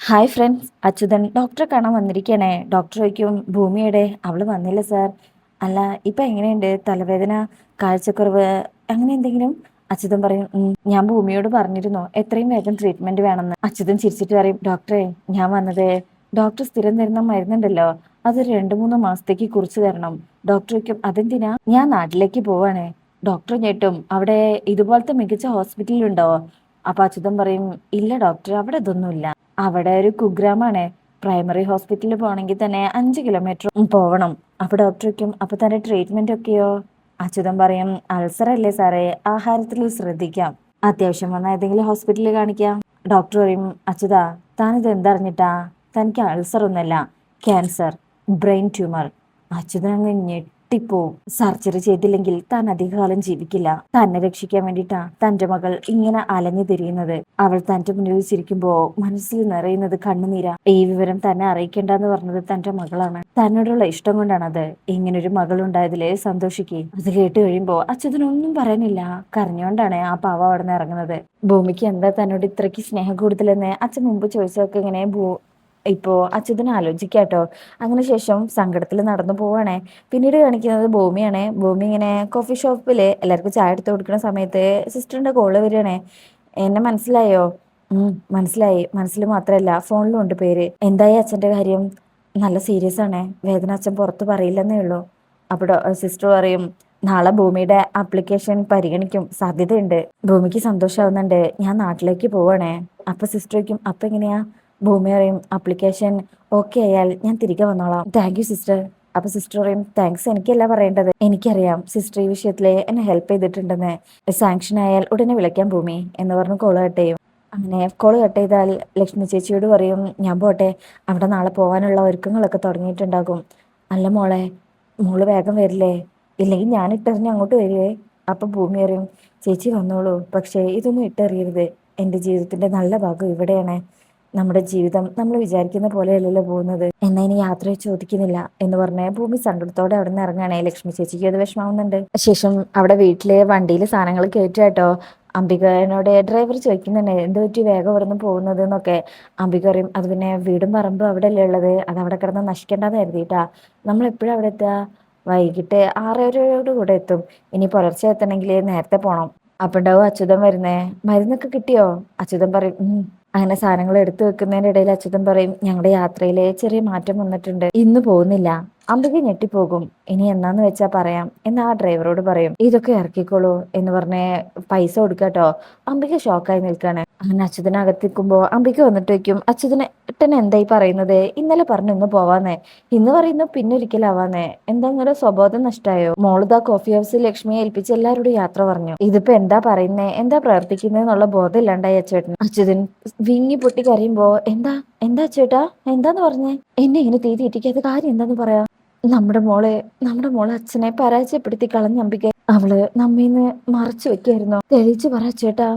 Hi friends, Achuthan ഡോക്ടറെ കാണാൻ വന്നിരിക്കണേ. Doctor ചോദിക്കും, ഭൂമിയുടെ അവള് വന്നില്ല സാർ. അല്ല, ഇപ്പൊ എങ്ങനെയുണ്ട്? തലവേദന, കാഴ്ചക്കുറവ്, അങ്ങനെ എന്തെങ്കിലും? അച്യുതൻ പറയും, ഞാൻ ഭൂമിയോട് പറഞ്ഞിരുന്നു എത്രയും വേഗം ട്രീറ്റ്മെന്റ് വേണമെന്ന്. അച്യുതൻ ചിരിച്ചിട്ട് പറയും, ഡോക്ടറെ ഞാൻ വന്നത് ഡോക്ടർ സ്ഥിരം തരുന്ന മരുന്നുണ്ടല്ലോ, അത് 2-3 മാസത്തേക്ക് കുറിച്ച് തരണം. ഡോക്ടർ ചോദിക്കും, അതെന്തിനാ? ഞാൻ നാട്ടിലേക്ക് പോവാണ്. ഡോക്ടർ ഞെട്ടും, അവിടെ ഇതുപോലത്തെ മികച്ച ഹോസ്പിറ്റലുണ്ടോ? അപ്പൊ അച്യുതൻ പറയും, ഇല്ല ഡോക്ടർ, അവിടെ ഇതൊന്നുമില്ല. അവിടെ ഒരു കുഗ്രാമാണ്. പ്രൈമറി ഹോസ്പിറ്റലിൽ പോകണമെങ്കിൽ തന്നെ 5 കിലോമീറ്റർ പോവണം. അപ്പൊ ഡോക്ടർ വയ്ക്കും, അപ്പൊ തന്റെ ട്രീറ്റ്മെന്റ് ഒക്കെയോ? അച്യുതൻ പറയും, അൾസർ അല്ലേ സാറേ, ആഹാരത്തിൽ ശ്രദ്ധിക്കാം. അത്യാവശ്യം വന്ന ഏതെങ്കിലും ഹോസ്പിറ്റലിൽ കാണിക്കാം. ഡോക്ടർ പറയും, അച്യുതാ താനിത് എന്തറിഞ്ഞിട്ടാ? തനിക്ക് അൾസർ ഒന്നല്ല, ക്യാൻസർ, ബ്രെയിൻ ട്യൂമർ. അച്യുതൻ അങ്ങ് ഞെട്ടിപ്പോവും. സർജറി ചെയ്തില്ലെങ്കിൽ താൻ അധികകാലം ജീവിക്കില്ല. തന്നെ രക്ഷിക്കാൻ വേണ്ടിട്ടാ തന്റെ മകൾ ഇങ്ങനെ അലഞ്ഞു തിരിയുന്നത്. അവൾ തന്റെ മുന്നിൽ ചിരിക്കുമ്പോ മനസ്സിൽ നിറയുന്നത് കണ്ണുനീരാ. ഈ വിവരം തന്നെ അറിയിക്കേണ്ടെന്ന് പറഞ്ഞത് തന്റെ മകളാണ്. തന്നോടുള്ള ഇഷ്ടം കൊണ്ടാണത്. ഇങ്ങനൊരു മകളുണ്ടായതിലേ സന്തോഷിക്കേ. അത് കേട്ട് കഴിയുമ്പോ അച്യുതനൊന്നും പറയാനില്ല. കരഞ്ഞോണ്ടാണ് ആ പാവ അവിടെ നിന്ന് ഇറങ്ങുന്നത്. ഭൂമിക്ക് എന്താ തന്നോട് ഇത്രയ്ക്ക് സ്നേഹം കൂടുതലെന്ന് അച്ഛൻ മുമ്പ് ചോദിച്ചതൊക്കെ ഇങ്ങനെ ഇപ്പോ അച്യുതന് ആലോചിക്കാട്ടോ. അങ്ങനെ ശേഷം സങ്കടത്തിൽ നടന്നു പോവാണേ. പിന്നീട് കാണിക്കുന്നത് ഭൂമിയാണ്. ഭൂമി ഇങ്ങനെ കോഫി ഷോപ്പില് എല്ലാവർക്കും ചായ എടുത്ത് കൊടുക്കുന്ന സമയത്ത് സിസ്റ്ററിന്റെ കോള് വരികയാണേ. എന്നെ മനസ്സിലായോ? മനസ്സിലായി. മനസ്സിൽ മാത്രമല്ല ഫോണിലും ഉണ്ട് പേര്. എന്തായി അച്ഛന്റെ കാര്യം? നല്ല സീരിയസ് ആണേ. വേദന അച്ഛൻ പുറത്ത് പറയില്ലെന്നേ ഉള്ളൂ. അപ്പോൾ സിസ്റ്റർ പറയും, നാളെ ഭൂമിയുടെ ആപ്ലിക്കേഷൻ പരിഗണിക്കും, സാധ്യതയുണ്ട്. ഭൂമിക്ക് സന്തോഷമാവുന്നുണ്ട്. ഞാൻ നാട്ടിലേക്ക് പോവാണേ. അപ്പൊ സിസ്റ്റർ വയ്ക്കും, അപ്പൊ എങ്ങനെയാ? ഭൂമി പറയും, ആപ്ലിക്കേഷൻ ഓക്കെ ആയാൽ ഞാൻ തിരികെ വന്നോളാം. Thank you sister. അപ്പൊ സിസ്റ്റർ പറയും, താങ്ക്സ് എനിക്കല്ല പറയേണ്ടത്, എനിക്കറിയാം സിസ്റ്റർ ഈ വിഷയത്തില് എന്നെ ഹെൽപ്പ് ചെയ്തിട്ടുണ്ടെന്ന്. സാങ്ഷൻ ആയാൽ ഉടനെ വിളിക്കാൻ ഭൂമി എന്ന് പറഞ്ഞ് കോള് കട്ട് ചെയ്യും. അങ്ങനെ കോള് കട്ട് ചെയ്താൽ ലക്ഷ്മി ചേച്ചിയോട് പറയും, ഞാൻ പോട്ടെ, അവിടെ നാളെ പോകാനുള്ള ഒരുക്കങ്ങളൊക്കെ തുടങ്ങിയിട്ടുണ്ടാകും. അല്ല മോളെ, മോള് വേഗം വരില്ലേ? ഇല്ലെങ്കിൽ ഞാൻ ഇട്ടെറിഞ്ഞ് അങ്ങോട്ട് വരുവേ. അപ്പൊ ഭൂമി പറയും, ചേച്ചി വന്നോളൂ, പക്ഷേ ഇതൊന്നും ഇട്ടെറിയരുത്. എൻ്റെ ജീവിതത്തിന്റെ നല്ല ഭാഗം ഇവിടെയാണ്. നമ്മുടെ ജീവിതം നമ്മൾ വിചാരിക്കുന്ന പോലെയല്ലല്ലോ പോകുന്നത്. എന്നാ ഇനി യാത്രയെ ചോദിക്കുന്നില്ല എന്ന് പറഞ്ഞ ഭൂമി സങ്കടത്തോടെ അവിടെ നിന്ന് ഇറങ്ങുകയാണെ. ലക്ഷ്മി ചേച്ചിക്ക് അത് വിഷമാവുന്നുണ്ട്. ശേഷം അവിടെ വീട്ടിലെ വണ്ടിയിൽ സാധനങ്ങൾ കയറ്റാട്ടോ. അംബികനോട് ഡ്രൈവർ ചോദിക്കുന്നുണ്ട്, എന്ത് പറ്റി വേഗം ഇവിടെ നിന്ന് പോകുന്നത് എന്നൊക്കെ. അംബിക പറയും, അത് പിന്നെ വീടും പറമ്പും അവിടെ അല്ലേ ഉള്ളത്, അത് അവിടെ കിടന്ന് നശിക്കേണ്ടെന്ന് കരുതിയിട്ടാ. നമ്മൾ എപ്പോഴും അവിടെ എത്തുക? വൈകിട്ട് 6:30 കൂടെ എത്തും. ഇനി പുലർച്ചെ എത്തണമെങ്കിൽ നേരത്തെ പോണം. അപ്പൊ ഉണ്ടാവും അച്യുതൻ വരുന്നേ. മരുന്നൊക്കെ കിട്ടിയോ? അച്യുതൻ പറയും, അങ്ങനെ സാധനങ്ങൾ എടുത്തു വെക്കുന്നതിന്റെ ഇടയിൽ അച്യുതൻ പറയും, ഞങ്ങളുടെ യാത്രയിലെ ചെറിയ മാറ്റം വന്നിട്ടുണ്ട്, ഇന്ന് പോകുന്നില്ല. അംബിക ഞെട്ടിപ്പോകും. ഇനി എന്നാന്ന് വെച്ചാ പറയാം എന്ന് ആ ഡ്രൈവറോട് പറയും. ഇതൊക്കെ ഇറക്കിക്കോളൂ എന്ന് പറഞ്ഞ് പൈസ കൊടുക്കാട്ടോ. അംബിക ഷോക്കായി നിൽക്കാണ്. അങ്ങനെ അച്യുതനകത്തിക്കുമ്പോ അംബിക വന്നിട്ട് വെക്കും, അച്യുതൻ എന്തായി പറയുന്നത്? ഇന്നലെ പറഞ്ഞു ഇന്ന് പോവാന്നേ, ഇന്ന് പറയുന്നു പിന്നെ ഒരിക്കലാവാന്നേ. എന്താ നിങ്ങളുടെ സ്വബോധം നഷ്ടായോ? മോളിതാ കോഫി ഹൗസിൽ ലക്ഷ്മിയെ ഏൽപ്പിച്ച് എല്ലാവരോടും യാത്ര പറഞ്ഞു. ഇതിപ്പോ എന്താ പറയുന്നേ, എന്താ പ്രവർത്തിക്കുന്നേന്നുള്ള ബോധം ഇല്ലാണ്ടായി അച്യുതൻ വിങ്ങി പൊട്ടി കരയുമ്പോ, എന്താ എന്താ ചേട്ടാ, എന്താന്ന് പറഞ്ഞേ? എന്നെ ഇങ്ങനെ തീ തീറ്റിക്കാത്ത കാര്യം എന്താന്ന് പറയാ? നമ്മുടെ മോളെ അച്ഛനെ പരാജയപ്പെടുത്തി കളഞ്ഞ അംബിക. അവള് നമ്മീന്ന് മറച്ചു വെക്കായിരുന്നോ? തെളിയിച്ചു പറ ചേട്ടാ.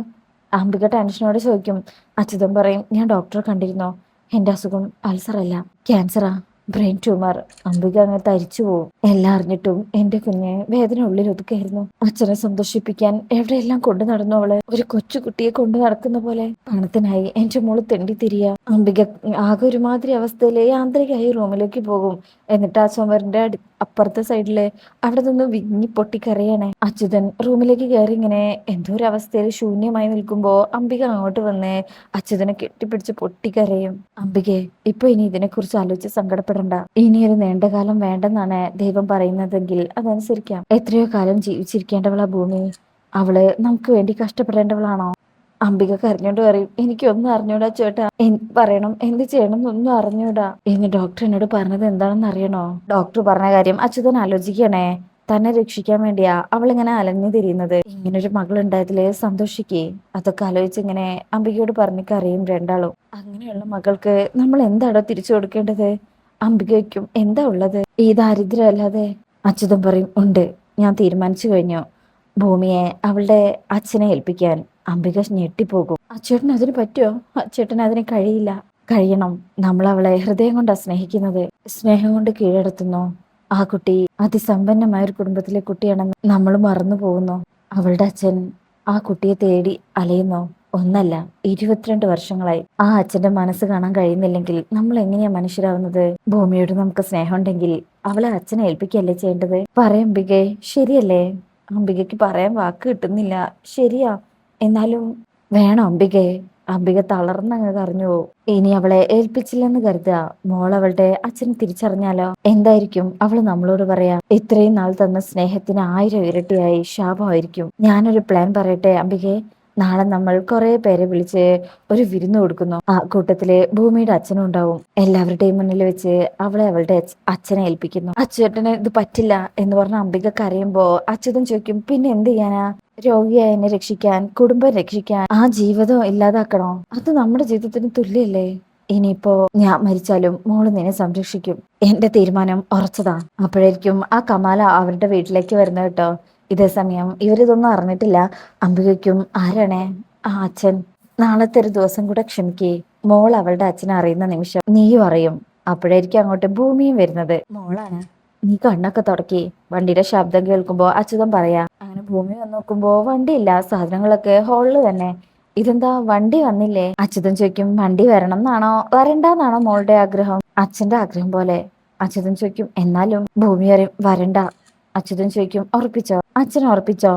അംബിക ടെൻഷനോടെ ചോദിക്കും. അച്യുതൻ പറയും, ഞാൻ ഡോക്ടറെ കണ്ടിരുന്നോ? എന്റെ അസുഖം അൾസർ അല്ല, ക്യാൻസറാ, ബ്രെയിൻ ട്യൂമർ. അംബിക അങ്ങ് തരിച്ചു പോവും. എല്ലാം അറിഞ്ഞിട്ടും എന്റെ കുഞ്ഞ് വേദന ഉള്ളിൽ ഒതുക്കായിരുന്നു. അച്ഛനെ സന്തോഷിപ്പിക്കാൻ എവിടെയെല്ലാം കൊണ്ടു നടന്നു അവള്. ഒരു കൊച്ചുകുട്ടിയെ കൊണ്ടു നടക്കുന്ന പോലെ. പണത്തിനായി എന്റെ മോള് തെണ്ടി തിരിയ. അംബിക ആകെ ഒരുമാതിരി അവസ്ഥയില് യാന്ത്രികമായി റൂമിലേക്ക് പോകും. എന്നിട്ട് ആ ചുമരിന്റെ അപ്പുറത്തെ സൈഡില് അവിടെ നിന്ന് വിങ്ങി പൊട്ടിക്കറിയണേ. അച്യുതൻ റൂമിലേക്ക് കയറി ഇങ്ങനെ എന്തോ ഒരു അവസ്ഥയിൽ ശൂന്യമായി നിൽക്കുമ്പോ അംബിക അങ്ങോട്ട് വന്ന് അച്യുതനെ കെട്ടിപ്പിടിച്ച് പൊട്ടിക്കരയും. അംബികെ, ഇപ്പൊ ഇനി ഇതിനെക്കുറിച്ച് ആലോചിച്ച് സങ്കടപ്പെടണ്ട. ഇനിയൊരു നീണ്ട കാലം വേണ്ടെന്നാണ് ദൈവം പറയുന്നതെങ്കിൽ അതനുസരിക്കാം. എത്രയോ കാലം ജീവിച്ചിരിക്കേണ്ടവളാ ഭൂമി. അവള് നമുക്ക് വേണ്ടി കഷ്ടപ്പെടേണ്ടവളാണോ? അംബിക കരഞ്ഞോണ്ട് പറയും, എനിക്കൊന്നും അറിഞ്ഞൂടാ ചേട്ടാ, എന്ത് പറയണം എന്ത് ചെയ്യണം എന്നൊന്നും അറിഞ്ഞൂടാ. ഇന്ന് ഡോക്ടർ എന്നോട് പറഞ്ഞത് എന്താണെന്ന് അറിയണോ? ഡോക്ടർ പറഞ്ഞ കാര്യം അച്യുതൻ ആലോചിക്കണേ. തന്നെ രക്ഷിക്കാൻ വേണ്ടിയാ അവളിങ്ങനെ അലഞ്ഞു തിരിയുന്നത്. ഇങ്ങനൊരു മകളുണ്ടായതില് സന്തോഷിക്കേ. അതൊക്കെ ആലോചിച്ച് ഇങ്ങനെ അംബികയോട് പറഞ്ഞു കരയും രണ്ടാളും. അങ്ങനെയുള്ള മകൾക്ക് നമ്മൾ എന്താണോ തിരിച്ചു കൊടുക്കേണ്ടത്? അംബികയ്ക്കും എന്താ ഉള്ളത് ഈ ദാരിദ്ര്യം അല്ലാതെ? അച്യുതൻ പറയും, ഉണ്ട്, ഞാൻ തീരുമാനിച്ചു കഴിഞ്ഞു, ഭൂമിയെ അവളുടെ അച്ഛനെ ഏൽപ്പിക്കാൻ. അംബിക ഞെട്ടിപ്പോകും. അച്ചേട്ടന് അതിന് പറ്റുമോ? അച്ചേട്ടന് അതിന് കഴിയില്ല. കഴിയണം. നമ്മൾ അവളെ ഹൃദയം കൊണ്ടാ സ്നേഹിക്കുന്നത്. സ്നേഹം കൊണ്ട് കീഴടത്തുന്നു. ആ കുട്ടി അതിസമ്പന്നമായ ഒരു കുടുംബത്തിലെ കുട്ടിയാണെന്ന് നമ്മൾ മറന്നു പോകുന്നു. അവളുടെ അച്ഛൻ ആ കുട്ടിയെ തേടി അലയുന്നു. ഒന്നല്ല 22 വർഷങ്ങളായി. ആ അച്ഛന്റെ മനസ്സ് കാണാൻ കഴിയുന്നില്ലെങ്കിൽ നമ്മൾ എങ്ങനെയാ മനുഷ്യരാവുന്നത്? ഭൂമിയോട് നമുക്ക് സ്നേഹമുണ്ടെങ്കിൽ അവളെ അച്ഛനെ ഏൽപ്പിക്കല്ലേ ചെയ്യേണ്ടത്? പറയംബികെ, ശരിയല്ലേ? അംബികയ്ക്ക് പറയാൻ വാക്ക് കിട്ടുന്നില്ല. ശരിയാ, എന്നാലും വേണം അംബികെ. അംബിക തളർന്നങ്ങ് കരഞ്ഞു പോവും. ഇനി അവളെ ഏൽപ്പിച്ചില്ലെന്ന് കരുതുക, മോൾ അവളുടെ അച്ഛനെ തിരിച്ചറിഞ്ഞാലോ? എന്തായിരിക്കും അവള് നമ്മളോട് പറയാ? ഇത്രയും നാൾ തന്ന സ്നേഹത്തിന് 1000 ഇരട്ടിയായി ശാപമായിരിക്കും. ഞാനൊരു പ്ലാൻ പറയട്ടെ അംബികെ. നാളെ നമ്മൾ കുറെ പേരെ വിളിച്ച് ഒരു വിരുന്ന് കൊടുക്കുന്നു. ആ കൂട്ടത്തില് ഭൂമിയുടെ അച്ഛനും ഉണ്ടാവും. എല്ലാവരുടെയും മുന്നിൽ വെച്ച് അവളെ അവളുടെ അച്ഛനെ ഏൽപ്പിക്കുന്നു. അച്ചുവേട്ടന് ഇത് പറ്റില്ല എന്ന് പറഞ്ഞ അംബിക കരയുമ്പോ അച്യുതൻ ചോദിക്കും, പിന്നെ എന്ത് ചെയ്യാനാ? രോഗിയായ എന്നെ രക്ഷിക്കാൻ, കുടുംബം രക്ഷിക്കാൻ ആ ജീവിതം ഇല്ലാതാക്കണോ? അത് നമ്മുടെ ജീവിതത്തിന് തുല്യല്ലേ? ഇനിയിപ്പോ ഞാൻ മരിച്ചാലും മോള് നിന്നെ സംരക്ഷിക്കും. എന്റെ തീരുമാനം ഉറച്ചതാ. അപ്പോഴായിരിക്കും ആ കമാല അവരുടെ വീട്ടിലേക്ക് വരുന്നത് കേട്ടോ. ഇതേ സമയം ഇവരിതൊന്നും അറിഞ്ഞിട്ടില്ല. അംബികയ്ക്കും ആരാണേ ആ അച്ഛൻ. നാളത്തെ ഒരു ദിവസം കൂടെ ക്ഷമിക്കേ. മോൾ അവളുടെ അച്ഛനെ അറിയുന്ന നിമിഷം നീയും അറിയും. അപ്പോഴായിരിക്കും അങ്ങോട്ട് ഭൂമിയും വരുന്നത്. മോളാണ്. നീ കണ്ണൊക്കെ തുടക്കി. വണ്ടിയുടെ ശബ്ദം കേൾക്കുമ്പോ അച്യുതൻ പറയാ. അങ്ങനെ ഭൂമി വന്ന് നോക്കുമ്പോ വണ്ടിയില്ല, സാധനങ്ങളൊക്കെ ഹോളില് തന്നെ. ഇതെന്താ വണ്ടി വന്നില്ലേ? അച്യുതൻ ചോദിക്കും, വണ്ടി വരണം എന്നാണോ വരണ്ടെന്നാണോ മോളുടെ ആഗ്രഹം? അച്ഛന്റെ ആഗ്രഹം പോലെ. അച്യുതൻ ചോദിക്കും, എന്നാലും ഭൂമി അറിയും വരണ്ട. അച്യുതൻ ചോദിക്കും, ഉറപ്പിച്ചോ? അച്ഛൻ ഉറപ്പിച്ചോ?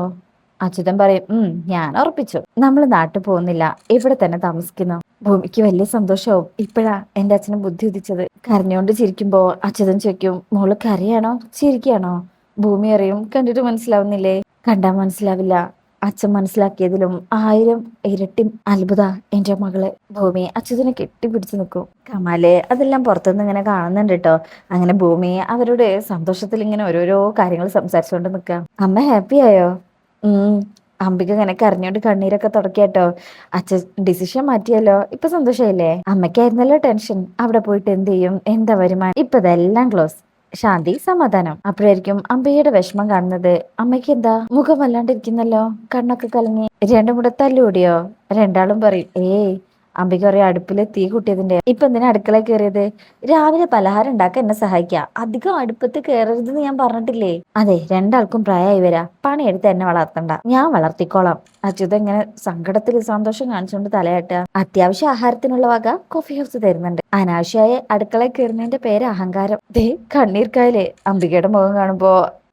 അച്യുതൻ പറയും, ഞാൻ ഉറപ്പിച്ചു. നമ്മൾ നാട്ടിൽ പോകുന്നില്ല, ഇവിടെ തന്നെ താമസിക്കുന്നു. ഭൂമിക്ക് വലിയ സന്തോഷവും. ഇപ്പോഴാ എന്റെ അച്ഛന് ബുദ്ധി ഉദിച്ചത്. കരഞ്ഞോണ്ട് ചിരിക്കുമ്പോ അച്യുതൻ ചോദിക്കും, മോള് കരയാണോ ചിരിക്കാണോ? ഭൂമി അറിയും, കണ്ടിട്ട് മനസ്സിലാവുന്നില്ലേ? കണ്ടാ മനസ്സിലാവില്ല. അച്ഛൻ മനസ്സിലാക്കിയതിലും 1000 ഇരട്ടി അത്ഭുത എന്റെ മകള്. ഭൂമി അച്യുതനെ കെട്ടിപ്പിടിച്ചു നിൽക്കും. കമാലെ അതെല്ലാം പുറത്തുനിന്ന് ഇങ്ങനെ കാണുന്നുണ്ട് കേട്ടോ. അങ്ങനെ ഭൂമി അവരുടെ സന്തോഷത്തിൽ ഇങ്ങനെ ഓരോരോ കാര്യങ്ങൾ സംസാരിച്ചുകൊണ്ട് നിൽക്കാം. അമ്മ ഹാപ്പി ആയോ? അംബിക ഇങ്ങനെ കരഞ്ഞോണ്ട് കണ്ണീരൊക്കെ തുടക്കിയാട്ടോ. അച്ഛൻ ഡിസിഷൻ മാറ്റിയല്ലോ, ഇപ്പൊ സന്തോഷമായില്ലേ? അമ്മയ്ക്കായിരുന്നല്ലോ ടെൻഷൻ, അവിടെ പോയിട്ട് എന്ത് ചെയ്യും, എന്താ വരുമാനം? ഇപ്പൊ ഇതെല്ലാം ക്ലോസ്, ശാന്തി, സമാധാനം. അപ്പോഴായിരിക്കും അംബികയുടെ വിഷമം കാണുന്നത്. അമ്മയ്ക്ക് എന്താ മുഖം വല്ലാണ്ടിരിക്കുന്നല്ലോ, കണ്ണൊക്കെ കലങ്ങി. രണ്ടും കൂടെ തല്ലുകൂടിയോ? രണ്ടാളും പറയും, ഏയ്. അംബിക പറയും, അടുപ്പില് തീ കൂട്ടിയതിന്റെ. ഇപ്പൊ എന്തിനാ അടുക്കളയിൽ കയറിയത്? രാവിലെ പലഹാരം ഉണ്ടാക്കാൻ എന്നെ സഹായിക്കുക, അധികം അടുപ്പത്ത് കയറരുതെന്ന് ഞാൻ പറഞ്ഞിട്ടില്ലേ? അതെ, രണ്ടാൾക്കും പ്രായമായി വരാ. പണിയെടുത്ത് എന്നെ വളർത്തണ്ട, ഞാൻ വളർത്തിക്കോളാം. അച്യുത ഇങ്ങനെ സങ്കടത്തിൽ സന്തോഷം കാണിച്ചുകൊണ്ട് തലയാട്ടുക. അത്യാവശ്യം ആഹാരത്തിനുള്ള വക കോഫി ഹൗസ് തരുന്നുണ്ട്. അനാവശ്യമായ അടുക്കളയിൽ കയറുന്നതിന്റെ പേര് അഹങ്കാരം. ദേ കണ്ണീർ കായലേ. അംബികയുടെ മുഖം കാണുമ്പോ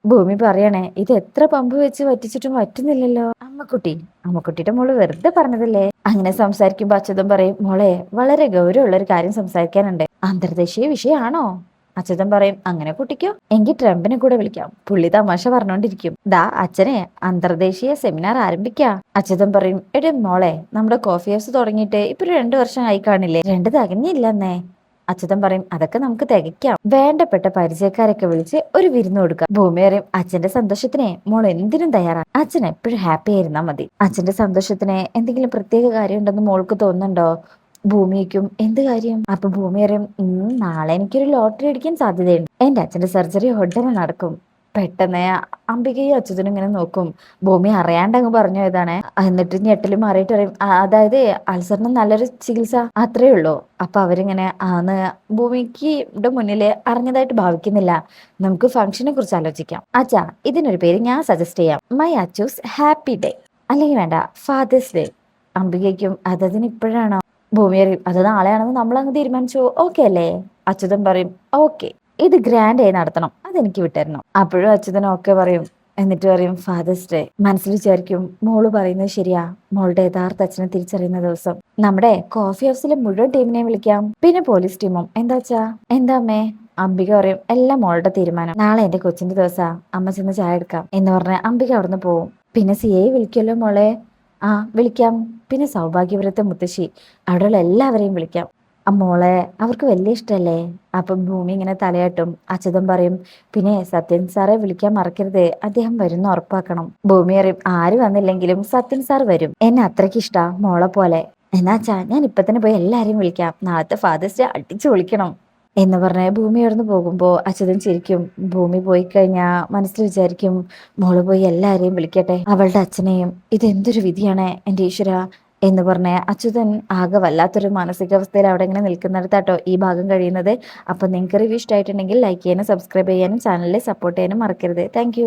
ഭൂമി പറയണേ, ഇത് എത്ര പമ്പ് വെച്ച് വറ്റിച്ചിട്ടും വറ്റുന്നില്ലല്ലോ. അമ്മക്കുട്ടിയുടെ മോള് വെറുതെ പറഞ്ഞതല്ലേ. അങ്ങനെ സംസാരിക്കുമ്പോ അച്യുതൻ പറയും, മോളെ വളരെ ഗൗരവമുള്ള ഒരു കാര്യം സംസാരിക്കാനുണ്ട്. അന്തർദേശീയ വിഷയമാണോ? അച്യുതൻ പറയും, അങ്ങനെ കുട്ടിക്കോ? എങ്കിൽ ട്രംപിനെ കൂടെ വിളിക്കാം, പുള്ളി തമാശ പറഞ്ഞോണ്ടിരിക്കും. ദാ അച്ഛനെ അന്തർദേശീയ സെമിനാർ ആരംഭിക്കാ. അച്യുതൻ പറയും, എടേ മോളെ, നമ്മുടെ കോഫി ഹൗസ് തുടങ്ങിയിട്ട് ഇപ്പൊ 2 വർഷം ആയി കാണില്ലേ? 2 തികഞ്ഞില്ലെന്നേ. അച്യുതൻ പറയും, അതൊക്കെ നമുക്ക് തികയ്ക്കാം. വേണ്ടപ്പെട്ട പരിചയക്കാരൊക്കെ വിളിച്ച് ഒരു വിരുന്ന് കൊടുക്കാം. ഭൂമി പറയും, അച്ഛന്റെ സന്തോഷത്തിനെ മോൾ എന്തിനും തയ്യാറാണ്. അച്ഛൻ എപ്പോഴും ഹാപ്പി ആയിരുന്നാ മതി. അച്ഛന്റെ സന്തോഷത്തിന് എന്തെങ്കിലും പ്രത്യേക കാര്യം ഉണ്ടെന്ന് മോൾക്ക് തോന്നുന്നുണ്ടോ? ഭൂമിക്കും എന്ത് കാര്യം? അപ്പൊ ഭൂമി അറിയും, നാളെ എനിക്കൊരു ലോട്ടറി അടിക്കാൻ സാധ്യതയുണ്ട്. എന്റെ അച്ഛന്റെ സർജറി ഉടനെ നടക്കും. പെട്ടെന്ന് അംബികയും അച്യുതനും ഇങ്ങനെ നോക്കും. ഭൂമി അറിയാണ്ടങ്ങ് പറഞ്ഞു ഇതാണ്. എന്നിട്ട് ഞെട്ടല് മാറിയിട്ട് പറയും, അതായത് അൾസറിന് നല്ലൊരു ചികിത്സ അത്രേ ഉള്ളൂ. അപ്പൊ അവരിങ്ങനെ ആന്ന് ഭൂമിക്ക് മുന്നില് അറിഞ്ഞതായിട്ട് ഭാവിക്കുന്നില്ല. നമുക്ക് ഫംഗ്ഷനെ കുറിച്ച് ആലോചിക്കാം. അച്ഛാ, ഇതിനൊരു പേര് ഞാൻ സജസ്റ്റ് ചെയ്യാം, മൈ അച്ചൂസ് ഹാപ്പി ഡേ. അല്ലെങ്കിൽ വേണ്ട, ഫാദേഴ്സ് ഡേ. അംബികയ്ക്കും അതതിന് ഇപ്പോഴാണോ? ഭൂമി അറിയും, അത് നാളെയാണെന്ന് നമ്മൾ അങ്ങ് തീരുമാനിച്ചു, ഓക്കെ അല്ലേ? അച്യുതൻ പറയും, ഓക്കെ. ഇത് ഗ്രാൻഡ് ആയി നടത്തണം, അതെനിക്ക് വിട്ടായിരുന്നു. അപ്പോഴും അച്യുതൻ ഓക്കെ പറയും. എന്നിട്ട് പറയും, ഫാദേഴ്സ് ഡേ. മനസ്സിൽ വിചാരിക്കും, മോള് പറയുന്നത് ശരിയാ. മോളുടെ യഥാർത്ഥ അച്ഛനെ തിരിച്ചറിയുന്ന ദിവസം നമ്മുടെ കോഫി ഹൗസിലെ മുഴുവൻ ടീമിനെയും വിളിക്കാം, പിന്നെ പോലീസ് ടീമും. എന്താച്ചാ? എന്താ അമ്മേ? അംബിക പറയും, എല്ലാം മോളുടെ തീരുമാനം. നാളെ എന്റെ കൊച്ചിന്റെ ദിവസാ, അമ്മ ചെന്ന് ചായ എടുക്കാം എന്ന് പറഞ്ഞ അംബിക അവിടുന്ന് പോവും. പിന്നെ സിയെ വിളിക്കുമല്ലോ മോളെ? ആ വിളിക്കാം. പിന്നെ സൗഭാഗ്യപുരത്തെ മുത്തശ്ശി, അവിടെയുള്ള എല്ലാവരെയും വിളിക്കാം. മോളെ അവർക്ക് വലിയ ഇഷ്ടല്ലേ? അപ്പം ഭൂമി ഇങ്ങനെ തലയാട്ടും. അച്യുതൻ പറയും, പിന്നെ സത്യൻ സാറെ വിളിക്കാൻ മറക്കരുത്, അദ്ദേഹം വരുന്ന ഉറപ്പാക്കണം. ഭൂമി അറിയും, ആര് വന്നില്ലെങ്കിലും സത്യൻ സാർ വരും, എന്നെ അത്രയ്ക്ക് ഇഷ്ടാ മോളെ പോലെ. എന്നാച്ചാ ഞാൻ ഇപ്പൊ തന്നെ പോയി എല്ലാരെയും വിളിക്കാം, നാളത്തെ ഫാദേഴ്സ് ഡേ അടിച്ചു വിളിക്കണം എന്ന് പറഞ്ഞ ഭൂമി അവിടുന്ന് പോകുമ്പോ അച്യുതൻ ചിരിക്കും. ഭൂമി പോയി കഴിഞ്ഞാ മനസ്സിൽ വിചാരിക്കും, മോള് പോയി എല്ലാരെയും വിളിക്കട്ടെ, അവളുടെ അച്ഛനെയും. ഇതെന്തൊരു വിധിയാണ് എന്റെ ഈശ്വര എന്ന് പറഞ്ഞ അച്യുതൻ ആകെ വല്ലാത്തൊരു മാനസികാവസ്ഥയിൽ അവിടെ ഇങ്ങനെ നിൽക്കുന്നിടത്താട്ടോ ഈ ഭാഗം കഴിയുന്നത്. അപ്പൊ നിങ്ങൾക്ക് റിവ്യൂ ഇഷ്ടമായിട്ടുണ്ടെങ്കിൽ ലൈക്ക് ചെയ്യാനും സബ്സ്ക്രൈബ് ചെയ്യാനും ചാനലിൽ സപ്പോർട്ട് ചെയ്യാനും മറക്കരുത്. താങ്ക്